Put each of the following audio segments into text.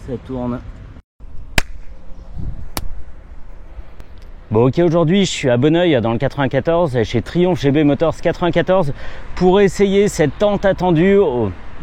Ça tourne. Bon ok, aujourd'hui je suis à Bonneuil dans le 94 chez Triumph GB Motors 94 pour essayer cette tant attendue,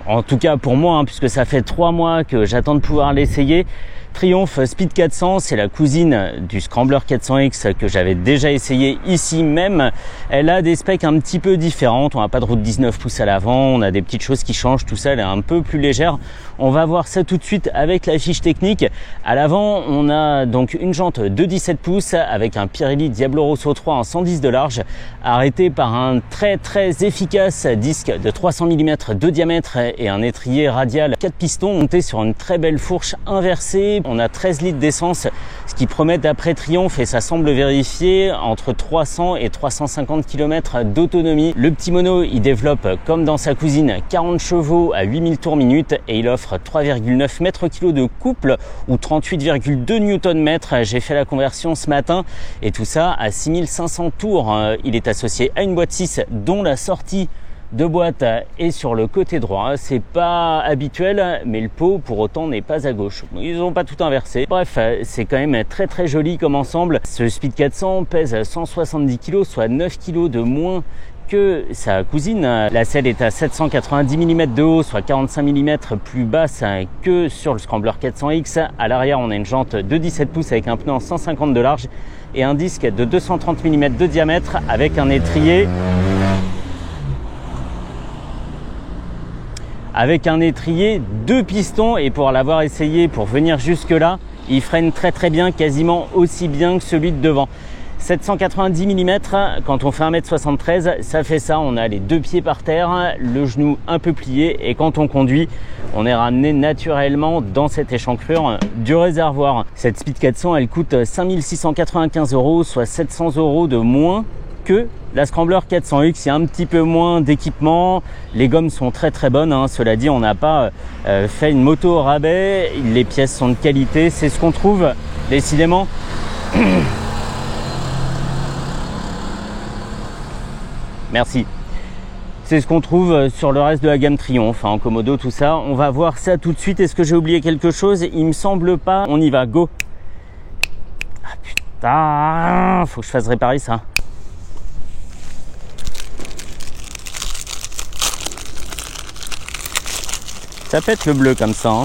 en tout cas pour moi puisque ça fait 3 mois que j'attends de pouvoir l'essayer. Triumph Speed 400, c'est la cousine du Scrambler 400X que j'avais déjà essayé ici même. Elle a des specs un petit peu différentes, on n'a pas de roue de 19 pouces à l'avant, on a des petites choses qui changent, tout ça elle est un peu plus légère. On va voir ça tout de suite avec la fiche technique. À l'avant, on a donc une jante de 17 pouces avec un Pirelli Diablo Rosso 3 en 110 de large, arrêté par un très efficace disque de 300 mm de diamètre et un étrier radial 4 pistons monté sur une très belle fourche inversée. On a 13 litres d'essence, ce qui promet d'après Triumph, et ça semble vérifier, entre 300 et 350 km d'autonomie. Le petit mono, il développe, comme dans sa cousine, 40 chevaux à 8000 tours minute et il offre 3,9 mètres-kg de couple ou 38,2 Nm. J'ai fait la conversion ce matin et tout ça à 6500 tours. Il est associé à une boîte 6 dont la sortie de boîte est sur le côté droit. C'est pas habituel, mais le pot pour autant n'est pas à gauche. Ils n'ont pas tout inversé. Bref, c'est quand même très joli comme ensemble. Ce Speed 400 pèse 170 kg, soit 9 kg de moins que sa cousine. La selle est à 790 mm de haut, soit 45 mm plus basse que sur le Scrambler 400X. À l'arrière, on a une jante de 17 pouces avec un pneu en 150 de large et un disque de 230 mm de diamètre avec un étrier deux pistons. Et pour l'avoir essayé, pour venir jusque là, il freine très bien, quasiment aussi bien que celui de devant. 790 mm, quand on fait 1m73, ça fait ça, on a les deux pieds par terre, le genou un peu plié, et quand on conduit, on est ramené naturellement dans cette échancrure du réservoir. Cette Speed 400, elle coûte 5695 €, soit 700 € de moins que la Scrambler 400X. Il y a un petit peu moins d'équipement, les gommes sont très bonnes, cela dit, on n'a pas fait une moto au rabais, les pièces sont de qualité, c'est ce qu'on trouve décidément merci. C'est ce qu'on trouve sur le reste de la gamme Triumph, en Komodo, tout ça. On va voir ça tout de suite. Est-ce que j'ai oublié quelque chose? Il me semble pas. On y va, go. Ah putain, faut que je fasse réparer ça. Ça pète le bleu comme ça.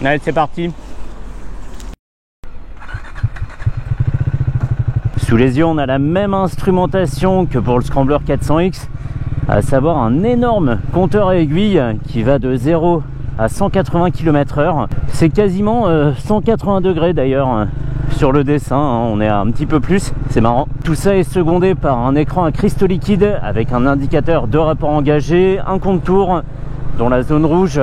Allez, c'est parti. Sous les yeux, on a la même instrumentation que pour le Scrambler 400X, à savoir un énorme compteur à aiguilles qui va de 0 à 180 km/h. C'est quasiment 180 degrés d'ailleurs sur le dessin, on est à un petit peu plus, c'est marrant. Tout ça est secondé par un écran à cristaux liquides avec un indicateur de rapport engagé, un compte tours dont la zone rouge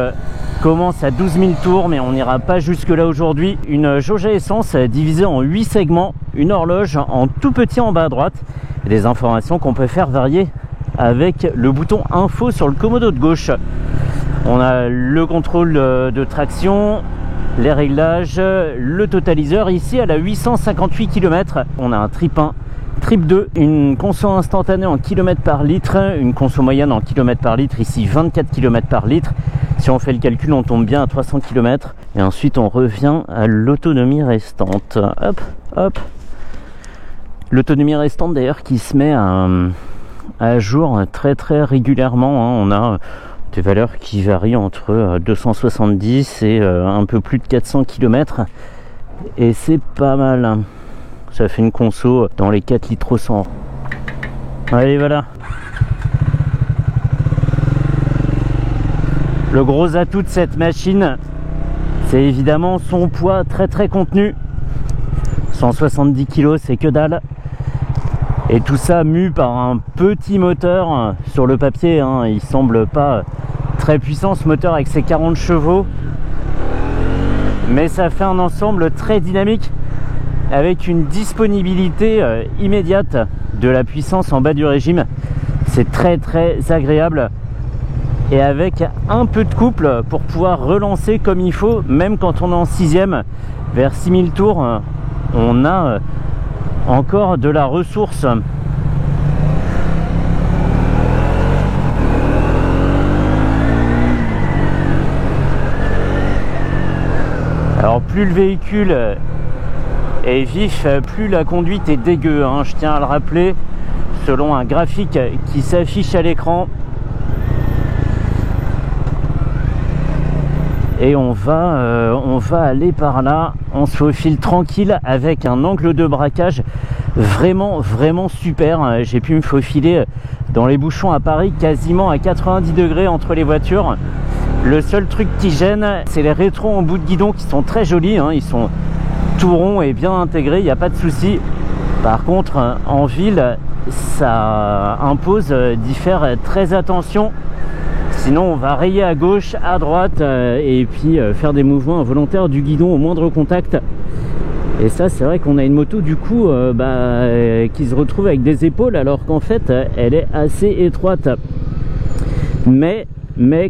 commence à 12 000 tours, mais on n'ira pas jusque là aujourd'hui. Une jauge à essence divisée en 8 segments, une horloge en tout petit en bas à droite, et des informations qu'on peut faire varier avec le bouton info sur le commodo de gauche. On a le contrôle de traction, les réglages, le totaliseur. Ici elle a 858 km. On a un trip 1, trip 2, une conso instantanée en km par litre, une conso moyenne en km par litre, ici 24 km par litre. Si on fait le calcul, on tombe bien à 300 km. Et ensuite on revient à l'autonomie restante. Hop. L'autonomie restante d'ailleurs qui se met à jour très régulièrement. On a des valeurs qui varient entre 270 et un peu plus de 400 km. Et c'est pas mal. Ça fait une conso dans les 4 litres au 100. Allez, voilà. Le gros atout de cette machine, c'est évidemment son poids très contenu. 170 kg, c'est que dalle. Et tout ça mu par un petit moteur. Sur le papier, il semble pas très puissant ce moteur avec ses 40 chevaux. Mais ça fait un ensemble très dynamique avec une disponibilité immédiate de la puissance en bas du régime. C'est très agréable. Et avec un peu de couple pour pouvoir relancer comme il faut, même quand on est en 6ème, vers 6000 tours, on a encore de la ressource. plus le véhicule est vif, plus la conduite est dégueu, hein, je tiens à le rappeler, selon un graphique qui s'affiche à l'écran. Et on va aller par là, on se faufile tranquille avec un angle de braquage vraiment super. J'ai pu me faufiler dans les bouchons à Paris quasiment à 90 degrés entre les voitures. Le seul truc qui gêne, c'est les rétros en bout de guidon qui sont très jolis, hein, ils sont tout ronds et bien intégrés, il n'y a pas de souci. Par contre, en ville, ça impose d'y faire très attention. Sinon on va rayer à gauche, à droite et puis faire des mouvements involontaires du guidon au moindre contact. Et ça c'est vrai qu'on a une moto du coup qui se retrouve avec des épaules alors qu'en fait elle est assez étroite. Mais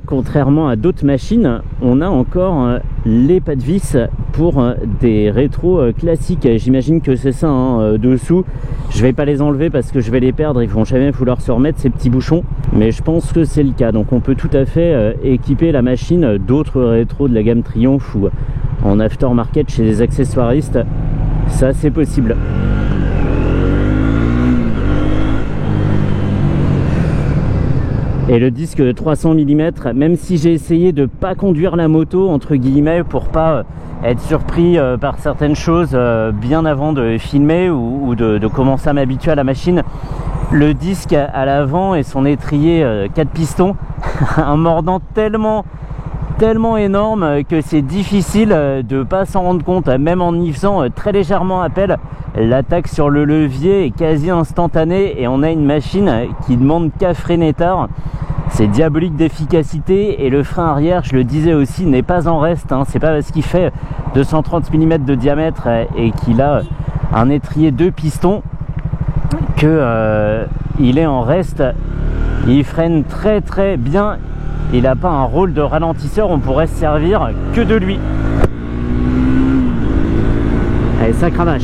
contrairement à d'autres machines, on a encore les pas de vis pour des rétros classiques. J'imagine que c'est ça hein, dessous. Je vais pas les enlever parce que je vais les perdre, ils vont jamais vouloir se remettre ces petits bouchons, mais je pense que c'est le cas. Donc on peut tout à fait équiper la machine d'autres rétros de la gamme Triumph ou en aftermarket chez les accessoiristes, ça c'est possible. Et le disque de 300 mm, même si j'ai essayé de pas conduire la moto entre guillemets pour pas être surpris par certaines choses bien avant de filmer ou de commencer à m'habituer à la machine, le disque à l'avant et son étrier 4 pistons un mordant tellement énorme que c'est difficile de pas s'en rendre compte. Même en y faisant très légèrement appel, l'attaque sur le levier est quasi instantanée et on a une machine qui demande qu'à freiner tard. C'est diabolique d'efficacité et le frein arrière, je le disais aussi, n'est pas en reste, hein. C'est pas parce qu'il fait 230 mm de diamètre et qu'il a un étrier 2 pistons que il est en reste. Il freine très bien. Il n'a pas un rôle de ralentisseur, on pourrait se servir que de lui. Allez, ça cravache.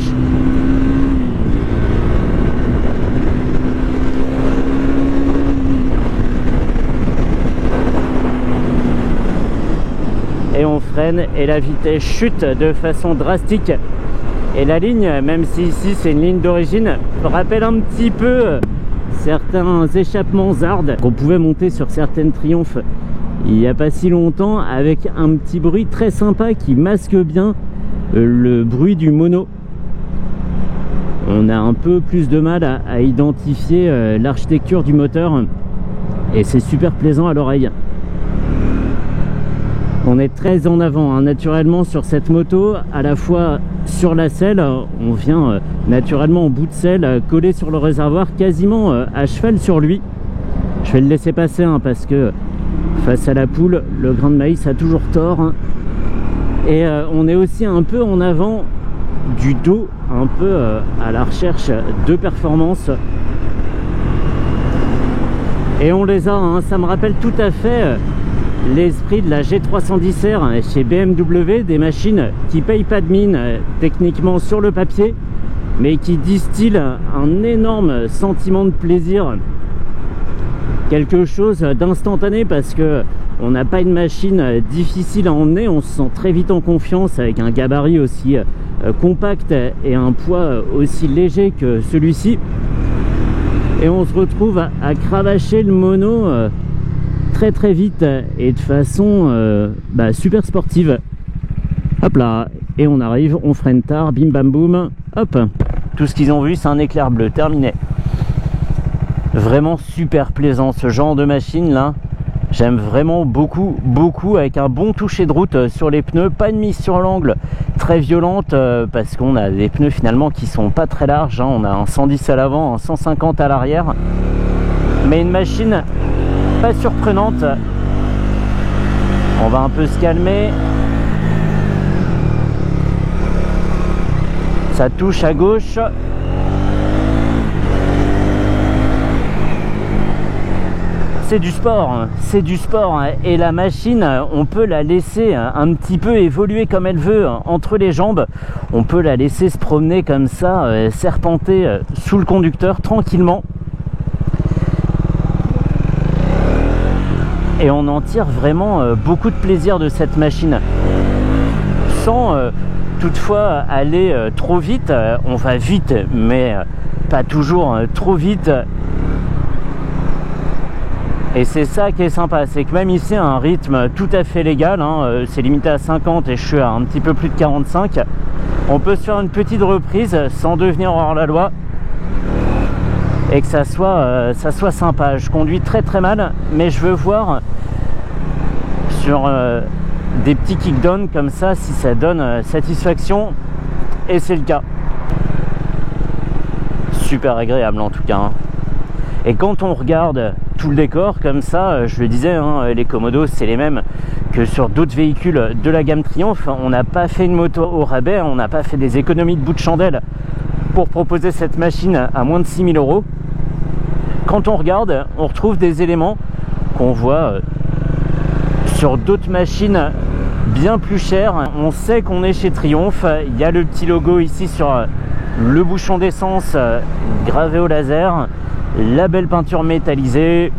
Et on freine et la vitesse chute de façon drastique. Et la ligne, même si ici c'est une ligne d'origine, rappelle un petit peu certains échappements Zard qu'on pouvait monter sur certaines Triumph il n'y a pas si longtemps, avec un petit bruit très sympa qui masque bien le bruit du mono. On a un peu plus de mal à identifier l'architecture du moteur et c'est super plaisant à l'oreille. On est très en avant hein, naturellement sur cette moto, à la fois sur la selle, on vient naturellement en bout de selle, collé sur le réservoir, quasiment à cheval sur lui. Je vais le laisser passer hein, parce que face à la poule, le grain de maïs a toujours tort. Hein. Et on est aussi un peu en avant du dos, un peu à la recherche de performance. Et on les a, hein, ça me rappelle tout à fait l'esprit de la G310R chez BMW, des machines qui payent pas de mine techniquement sur le papier, mais qui distillent un énorme sentiment de plaisir, quelque chose d'instantané parce que on n'a pas une machine difficile à emmener, on se sent très vite en confiance avec un gabarit aussi compact et un poids aussi léger que celui-ci, et on se retrouve à cravacher le mono très vite et de façon super sportive. Hop là, et on arrive, on freine tard, bim bam boum, hop, tout ce qu'ils ont vu c'est un éclair bleu, terminé. Vraiment super plaisant ce genre de machine là, j'aime vraiment beaucoup avec un bon toucher de route sur les pneus, pas une mise sur l'angle très violente parce qu'on a des pneus finalement qui sont pas très larges hein. On a un 110 à l'avant, un 150 à l'arrière, mais une machine pas surprenante. On va un peu se calmer. Ça touche à gauche. C'est du sport, c'est du sport. Et la machine, on peut la laisser un petit peu évoluer comme elle veut entre les jambes. On peut la laisser se promener comme ça, serpenter sous le conducteur tranquillement. Et on en tire vraiment beaucoup de plaisir de cette machine. sans toutefois aller trop vite. On va vite, mais pas toujours trop vite. Et c'est ça qui est sympa, c'est que même ici à un rythme tout à fait légal, hein, c'est limité à 50 et je suis à un petit peu plus de 45, on peut se faire une petite reprise sans devenir hors la loi et que ça soit sympa. Je conduis très très mal, mais je veux voir sur des petits kickdowns comme ça si ça donne satisfaction, et c'est le cas. Super agréable en tout cas, hein. Et quand on regarde tout le décor comme ça, je le disais, hein, les Komodo c'est les mêmes que sur d'autres véhicules de la gamme Triumph. On n'a pas fait une moto au rabais, on n'a pas fait des économies de bout de chandelle pour proposer cette machine à moins de 6 000 €. Quand on regarde, on retrouve des éléments qu'on voit sur d'autres machines bien plus chères. On sait qu'on est chez Triumph, il y a le petit logo ici sur le bouchon d'essence gravé au laser, la belle peinture métallisée,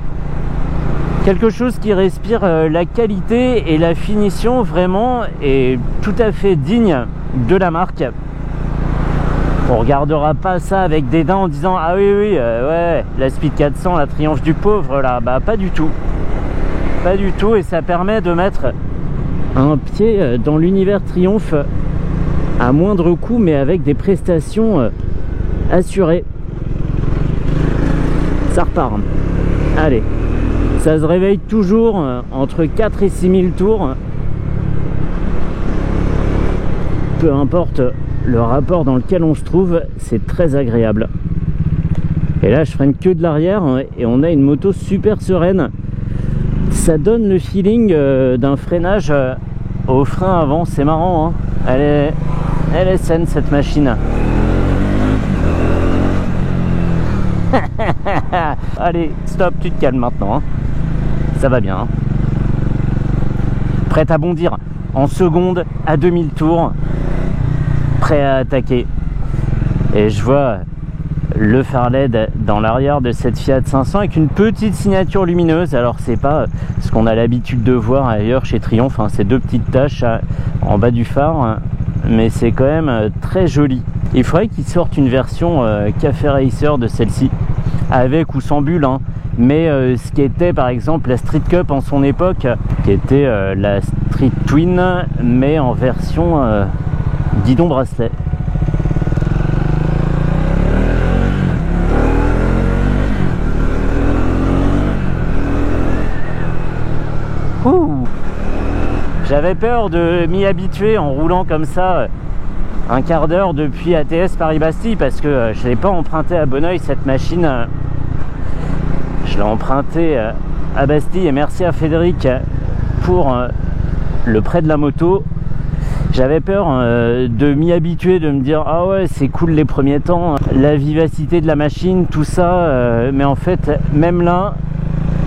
quelque chose qui respire la qualité et la finition vraiment est tout à fait digne de la marque. On regardera pas ça avec dédain en disant ah oui ouais la Speed 400, la Triumph du pauvre là, bah pas du tout, et ça permet de mettre un pied dans l'univers Triumph à moindre coût mais avec des prestations assurées. Ça repart. Allez, ça se réveille toujours entre 4 et 6 000 tours. Peu importe le rapport dans lequel on se trouve, c'est très agréable. Et là, je freine que de l'arrière et on a une moto super sereine. Ça donne le feeling d'un freinage au frein avant. C'est marrant, hein. Elle est saine cette machine. Allez, stop, tu te calmes maintenant, hein. Ça va bien, hein. Prête à bondir en seconde à 2000 tours, prêt à attaquer. Et je vois le phare LED dans l'arrière de cette Fiat 500 avec une petite signature lumineuse. Alors c'est pas ce qu'on a l'habitude de voir ailleurs chez Triumph, hein. C'est deux petites taches en bas du phare, mais c'est quand même très joli. Il faudrait qu'ils sortent une version Café Racer de celle-ci, avec ou sans bulle, hein. Mais ce qui était par exemple la Street Cup en son époque, qui était la Street Twin, mais en version guidon bracelet. J'avais peur de m'y habituer en roulant comme ça un quart d'heure depuis ATS Paris-Bastille, parce que je ne l'ai pas emprunté à Bonneuil cette machine, je l'ai emprunté à Bastille, et merci à Frédéric pour le prêt de la moto. J'avais peur de m'y habituer, de me dire ah ouais c'est cool les premiers temps, la vivacité de la machine, tout ça, mais en fait même là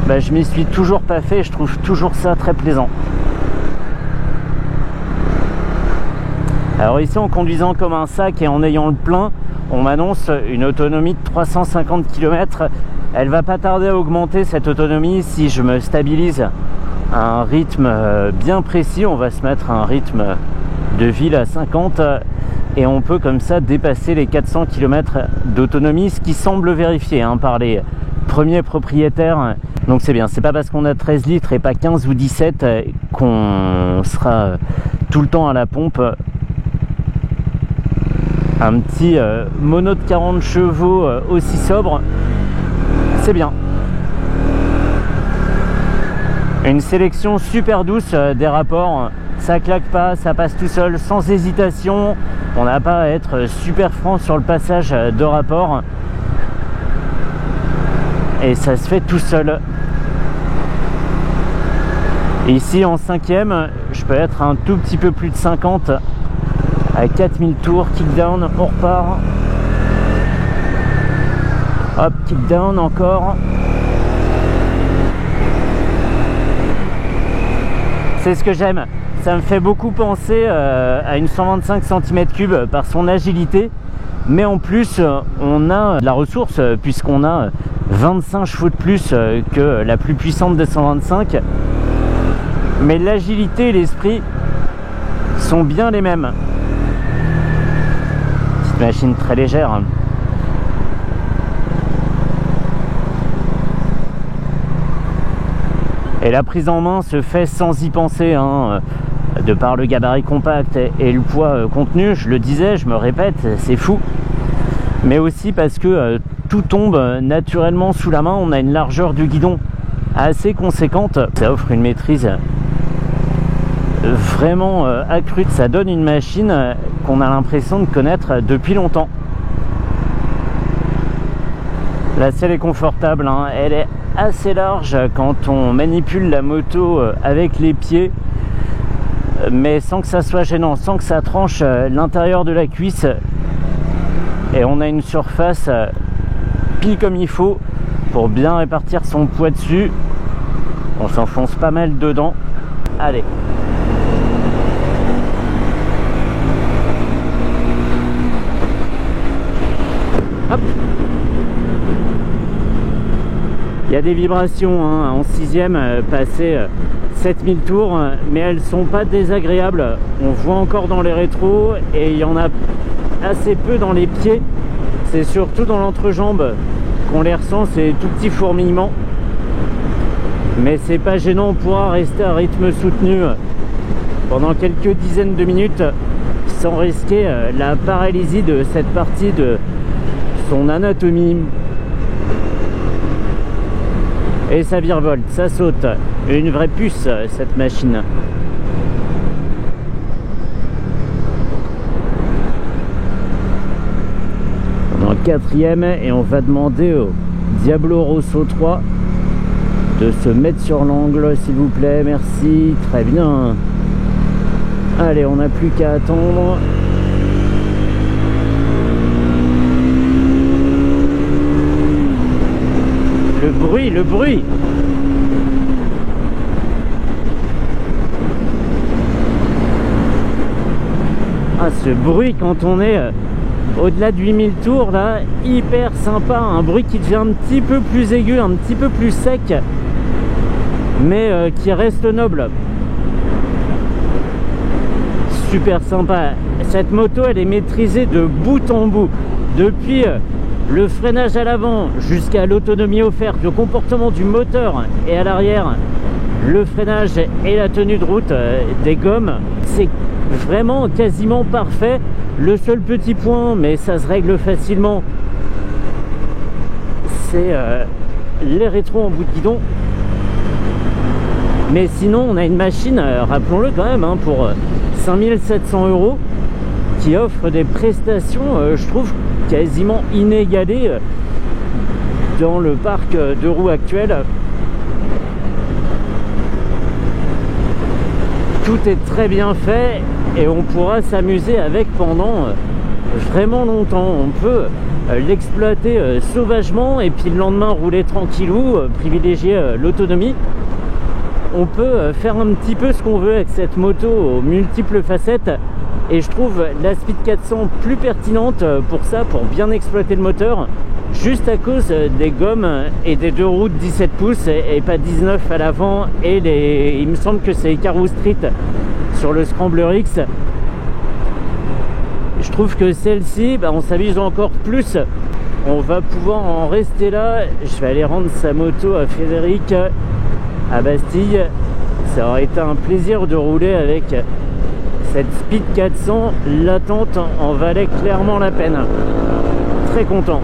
bah, je m'y suis toujours pas fait, je trouve toujours ça très plaisant. Alors ici, en conduisant comme un sac et en ayant le plein, on m'annonce une autonomie de 350 km. Elle va pas tarder à augmenter cette autonomie si je me stabilise à un rythme bien précis. On va se mettre à un rythme de ville à 50 et on peut comme ça dépasser les 400 km d'autonomie, ce qui semble vérifié hein, par les premiers propriétaires. Donc c'est bien, c'est pas parce qu'on a 13 litres et pas 15 ou 17 qu'on sera tout le temps à la pompe. Un petit mono de 40 chevaux aussi sobre, c'est bien. Une sélection super douce des rapports, ça claque pas, ça passe tout seul, sans hésitation. On n'a pas à être super franc sur le passage de rapport. Et ça se fait tout seul. Ici en 5e, je peux être un tout petit peu plus de 50. À 4000 tours, kickdown, on repart. Hop, kickdown encore. C'est ce que j'aime. Ça me fait beaucoup penser à une 125 cm3 par son agilité. Mais en plus, on a de la ressource puisqu'on a 25 chevaux de plus que la plus puissante des 125. Mais l'agilité et l'esprit sont bien les mêmes. Petite machine très légère. Et la prise en main se fait sans y penser, hein. De par le gabarit compact et le poids contenu, je le disais, je me répète, c'est fou. Mais aussi parce que tout tombe naturellement sous la main, on a une largeur du guidon assez conséquente. Ça offre une maîtrise vraiment accrue. Ça donne une machine qu'on a l'impression de connaître depuis longtemps. La selle est confortable, hein. Elle est assez large quand on manipule la moto avec les pieds, mais sans que ça soit gênant, sans que ça tranche l'intérieur de la cuisse. Et on a une surface pile comme il faut pour bien répartir son poids dessus. On s'enfonce pas mal dedans. Allez. Hop. Il y a des vibrations, hein, en 6ème, passer 7000 tours, mais elles sont pas désagréables. On voit encore dans les rétros et il y en a assez peu dans les pieds. C'est surtout dans l'entrejambe qu'on les ressent, ces tout petits fourmillements. Mais c'est pas gênant, on pourra rester à rythme soutenu pendant quelques dizaines de minutes sans risquer la paralysie de cette partie de son anatomie. Et ça virevolte, ça saute. Une vraie puce, cette machine. On est en 4ème et on va demander au Diablo Rosso 3 de se mettre sur l'angle, s'il vous plaît. Merci, très bien. Allez, on n'a plus qu'à attendre. Le bruit. Ah, ce bruit quand on est au-delà de 8000 tours, là, hyper sympa. Un bruit qui devient un petit peu plus aigu, un petit peu plus sec, mais qui reste noble. Super sympa. Cette moto, elle est maîtrisée de bout en bout. Depuis le freinage à l'avant jusqu'à l'autonomie offerte, le comportement du moteur et à l'arrière, le freinage et la tenue de route des gommes, c'est vraiment quasiment parfait. Le seul petit point, mais ça se règle facilement, c'est les rétros en bout de guidon. Mais sinon, on a une machine, rappelons-le quand même, hein, pour 5700 € qui offre des prestations, je trouve, quasiment inégalées dans le parc de roues actuel. Tout est très bien fait et on pourra s'amuser avec pendant vraiment longtemps. On peut l'exploiter sauvagement et puis le lendemain rouler tranquillou, privilégier l'autonomie. On peut faire un petit peu ce qu'on veut avec cette moto aux multiples facettes. Et je trouve la Speed 400 plus pertinente pour ça, pour bien exploiter le moteur, juste à cause des gommes et des deux roues de 17 pouces et pas 19 à l'avant, et il me semble que c'est Carwo Street sur le Scrambler X. Je trouve que celle-ci, on s'amuse encore plus. On va pouvoir en rester là. Je vais aller rendre sa moto à Frédéric à Bastille. Ça aurait été un plaisir de rouler avec cette Speed 400. L'attente en valait clairement la peine. Très content.